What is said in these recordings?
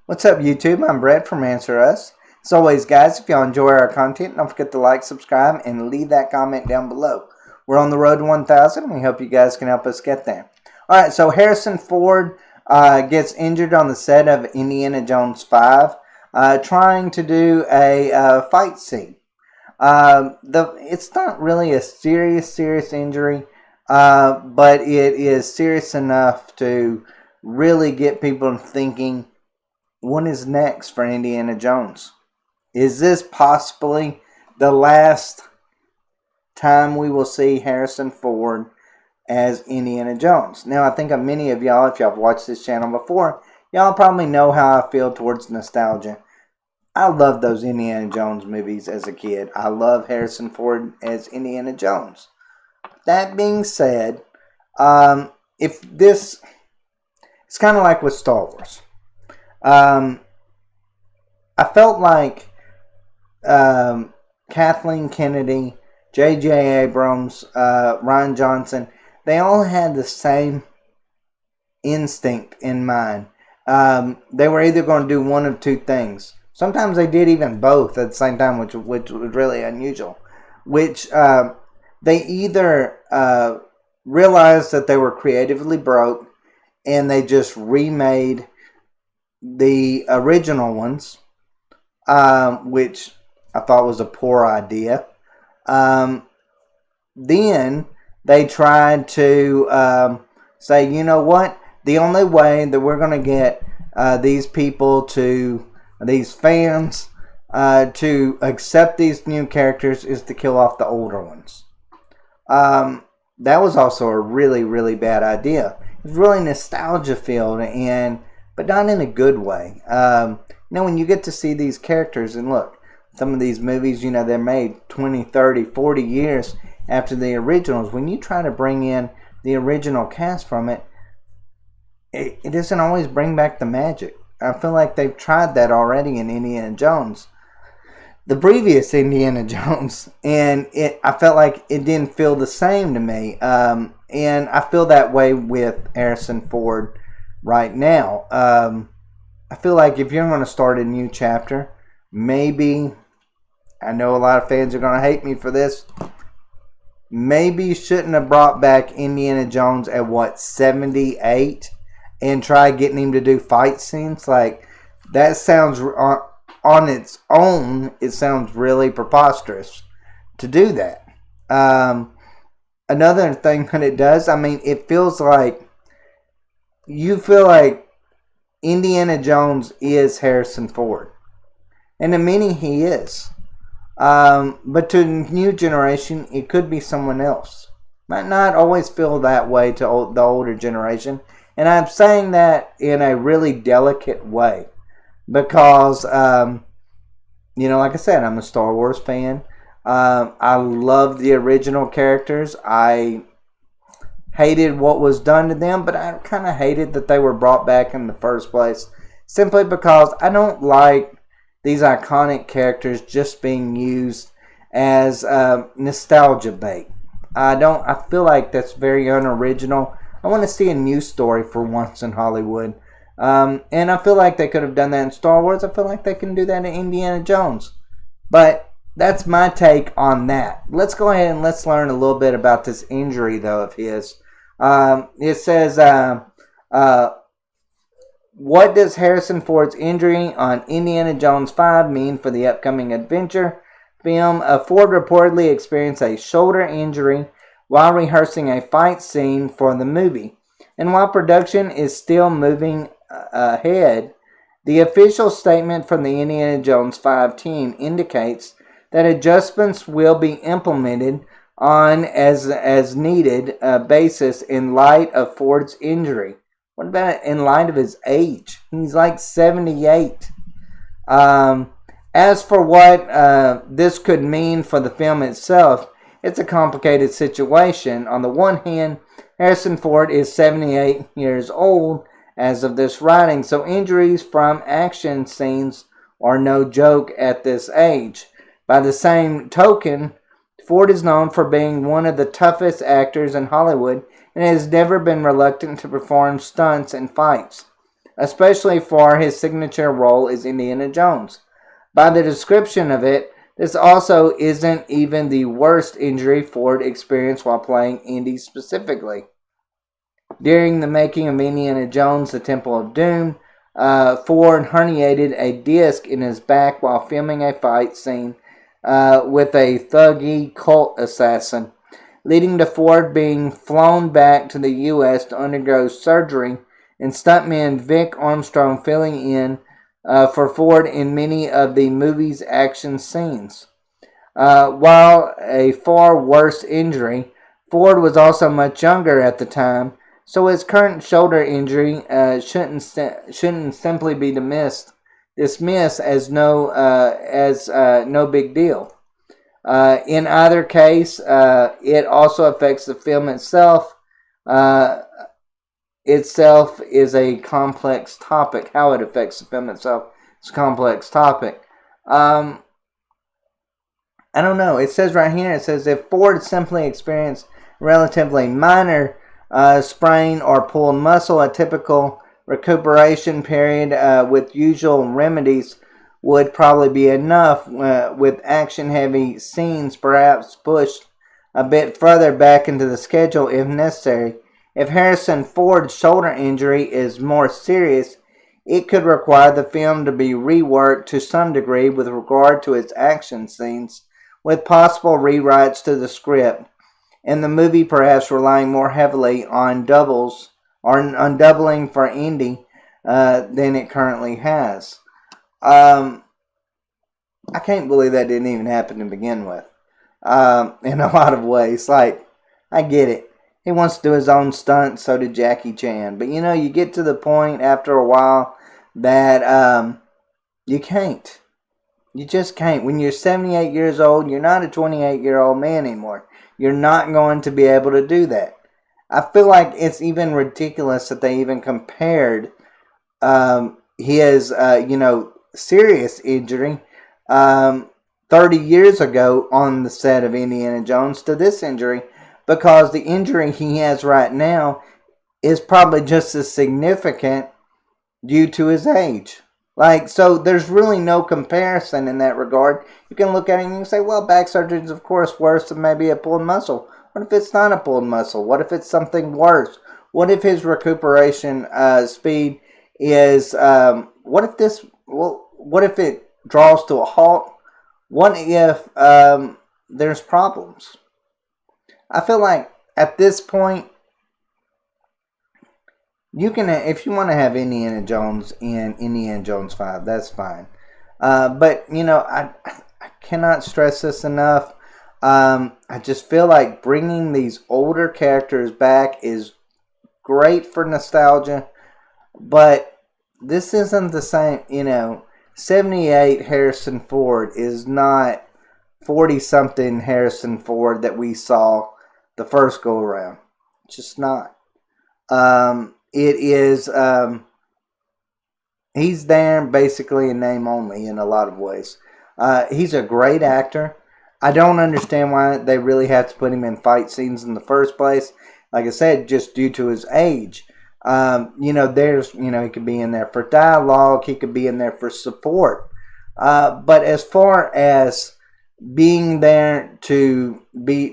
What's up, YouTube? I'm Brett from Answer Us. As always, guys, if y'all enjoy our content, don't forget to like, subscribe, and leave that comment down below. We're on the road to 1,000. We hope you guys can help us get there. All right, so Harrison Ford gets injured on the set of Indiana Jones 5, trying to do a fight scene. It's not really a serious injury, but it is serious enough to really get people thinking, what is next for Indiana Jones? Is this possibly the last time we will see Harrison Ford as Indiana Jones? Now, I think many of y'all, if y'all have watched this channel before, y'all probably know how I feel towards nostalgia. I love those Indiana Jones movies as a kid. I love Harrison Ford as Indiana Jones. That being said, it's kind of like with Star Wars. I felt like Kathleen Kennedy, J.J. Abrams, Rian Johnson, they all had the same instinct in mind. They were either going to do one of two things. Sometimes they did even both at the same time, which was really unusual. They either realized that they were creatively broke and they just remade the original ones, which I thought was a poor idea. Then they tried to say, you know what? The only way that we're going to get these fans to accept these new characters is to kill off the older ones. That was also a really bad idea. It's really nostalgia filled, but not in a good way. When you get to see these characters, and look, some of these movies, they're made 20, 30, 40 years after the originals. When you try to bring in the original cast from it doesn't always bring back the magic. I feel like they've tried that already in Indiana Jones, the previous Indiana Jones, and I felt like it didn't feel the same to me. And I feel that way with Harrison Ford right now. I feel like if you're going to start a new chapter, maybe, I know a lot of fans are going to hate me for this, maybe you shouldn't have brought back Indiana Jones at 78 and try getting him to do fight scenes. Like, that sounds, on its own, it sounds really preposterous to do that. Another thing that it does, it feels like you feel like Indiana Jones is Harrison Ford. And to many, he is. But to the new generation, it could be someone else. Might not always feel that way to the older generation. And I'm saying that in a really delicate way. Because, like I said, I'm a Star Wars fan. I love the original characters. I hated what was done to them, but I kind of hated that they were brought back in the first place. Simply because I don't like these iconic characters just being used as nostalgia bait. I feel like that's very unoriginal. I want to see a new story for once in Hollywood. And I feel like they could have done that in Star Wars. I feel like they can do that in Indiana Jones. But that's my take on that. Let's go ahead and let's learn a little bit about this injury, though, of his. It says, what does Harrison Ford's injury on Indiana Jones 5 mean for the upcoming adventure film? Ford reportedly experienced a shoulder injury while rehearsing a fight scene for the movie. And while production is still moving ahead, the official statement from the Indiana Jones 5 team indicates that adjustments will be implemented on as needed basis in light of Ford's injury. What about in light of his age? He's like 78. As for what this could mean for the film itself, it's a complicated situation. On the one hand, Harrison Ford is 78 years old as of this writing, so injuries from action scenes are no joke at this age. By the same token, Ford is known for being one of the toughest actors in Hollywood and has never been reluctant to perform stunts and fights. especially for his signature role as Indiana Jones. By the description of it, this also isn't even the worst injury Ford experienced while playing Indy specifically. During the making of Indiana Jones, The Temple of Doom, Ford herniated a disc in his back while filming a fight scene with a thuggy cult assassin, leading to Ford being flown back to the U.S. to undergo surgery and stuntman Vic Armstrong filling in for Ford in many of the movie's action scenes. While a far worse injury, Ford was also much younger at the time, so his current shoulder injury shouldn't simply be dismissed as no big deal. In either case, it also affects the film itself. Itself is a complex topic. How it affects the film itself is a complex topic. I don't know. It says right here, it says if Ford simply experienced relatively minor sprain or pulled muscle, a typical recuperation period with usual remedies would probably be enough, with action-heavy scenes perhaps pushed a bit further back into the schedule if necessary. If Harrison Ford's shoulder injury is more serious, it could require the film to be reworked to some degree with regard to its action scenes, with possible rewrites to the script, and the movie perhaps relying more heavily on doubling for Indy than it currently has. I can't believe that didn't even happen to begin with. In a lot of ways, like, I get it. He wants to do his own stunts, so did Jackie Chan. But, you get to the point after a while that you can't. You just can't. When you're 78 years old, you're not a 28-year-old man anymore. You're not going to be able to do that. I feel like it's even ridiculous that they even compared his, serious injury 30 years ago on the set of Indiana Jones to this injury, because the injury he has right now is probably just as significant due to his age. So there's really no comparison in that regard. You can look at it and you can say, well, back surgery is of course worse than maybe a pulled muscle. What if it's not a pulled muscle? What if it's something worse? What if his recuperation speed is, what if it draws to a halt? What if there's problems? I feel like at this point, you can, if you want to have Indiana Jones in Indiana Jones 5, that's fine. But, I cannot stress this enough. I just feel like bringing these older characters back is great for nostalgia. But this isn't the same, 78 Harrison Ford is not 40-something Harrison Ford that we saw the first go around. It's just not. It is, he's there basically in name only in a lot of ways. He's a great actor. I don't understand why they really have to put him in fight scenes in the first place. Like I said, just due to his age. He could be in there for dialogue. He could be in there for support. But as far as being there to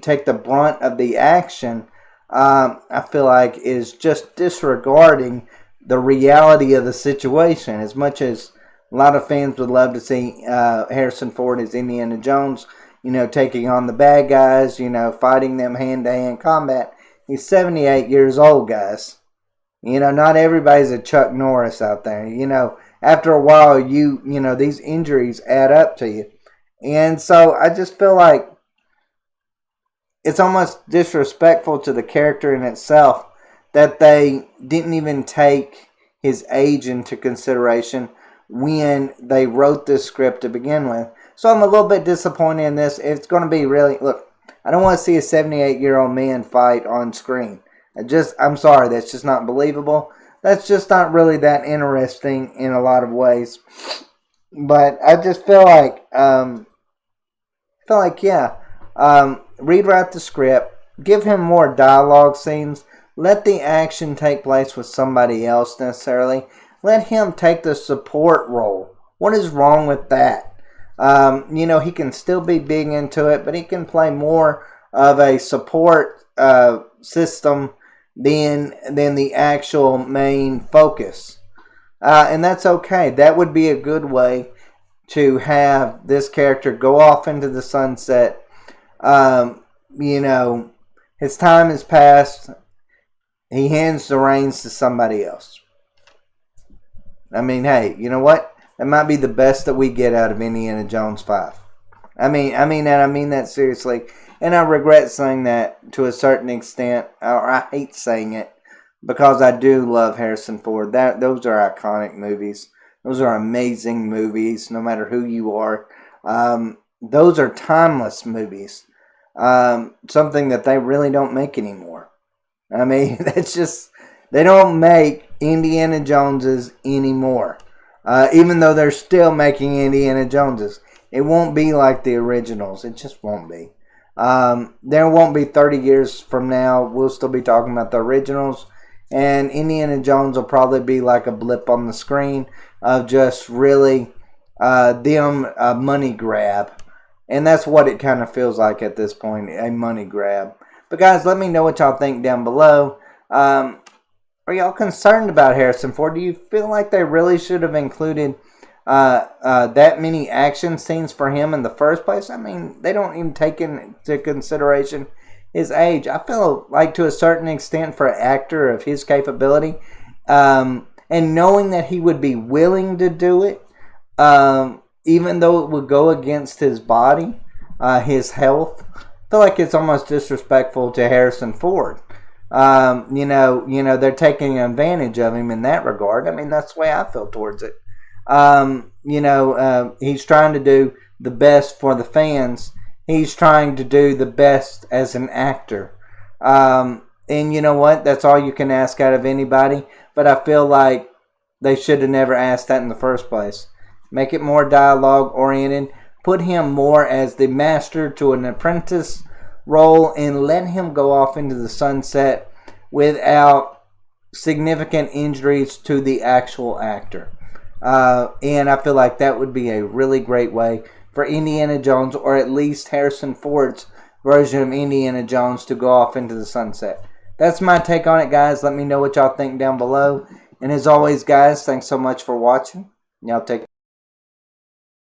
take the brunt of the action, I feel like is just disregarding the reality of the situation. As much as a lot of fans would love to see Harrison Ford as Indiana Jones, taking on the bad guys, fighting them hand-to-hand combat. He's 78 years old, guys. Not everybody's a Chuck Norris out there. After a while, these injuries add up to you. And so I just feel like it's almost disrespectful to the character in itself that they didn't even take his age into consideration when they wrote this script to begin with. So I'm a little bit disappointed in this. It's going to be really... Look, I don't want to see a 78-year-old man fight on screen. I'm sorry, that's just not believable. That's just not really that interesting in a lot of ways. But I just feel like... rewrite the script, give him more dialogue scenes, let the action take place with somebody else necessarily. Let him take the support role. What is wrong with that? He can still be big into it, but he can play more of a support system than the actual main focus. And that's okay. That would be a good way to have this character go off into the sunset. His time has passed. He hands the reins to somebody else. I mean, hey, you know what? That might be the best that we get out of Indiana Jones 5. I mean that seriously. And I regret saying that to a certain extent, or I hate saying it, because I do love Harrison Ford. Those are iconic movies. Those are amazing movies, no matter who you are. Those are timeless movies. Something that they really don't make anymore. I mean, it's just, they don't make Indiana Joneses anymore. Even though they're still making Indiana Joneses. It won't be like the originals. It just won't be. There won't be 30 years from now. We'll still be talking about the originals. And Indiana Jones will probably be like a blip on the screen of just really them a money grab. And that's what it kind of feels like at this point, a money grab. But guys, let me know what y'all think down below. Are y'all concerned about Harrison Ford? Do you feel like they really should have included that many action scenes for him in the first place? I mean, they don't even take into consideration his age. I feel like to a certain extent for an actor of his capability, and knowing that he would be willing to do it, even though it would go against his body, his health, I feel like it's almost disrespectful to Harrison Ford. They're taking advantage of him in that regard. I mean, that's the way I feel towards it. He's trying to do the best for the fans. He's trying to do the best as an actor. And you know what? That's all you can ask out of anybody. But I feel like they should have never asked that in the first place. Make it more dialogue oriented. Put him more as the master to an apprentice role and let him go off into the sunset without significant injuries to the actual actor. And I feel like that would be a really great way for Indiana Jones, or at least Harrison Ford's version of Indiana Jones, to go off into the sunset. That's my take on it, guys. Let me know what y'all think down below. And as always, guys, thanks so much for watching. Y'all take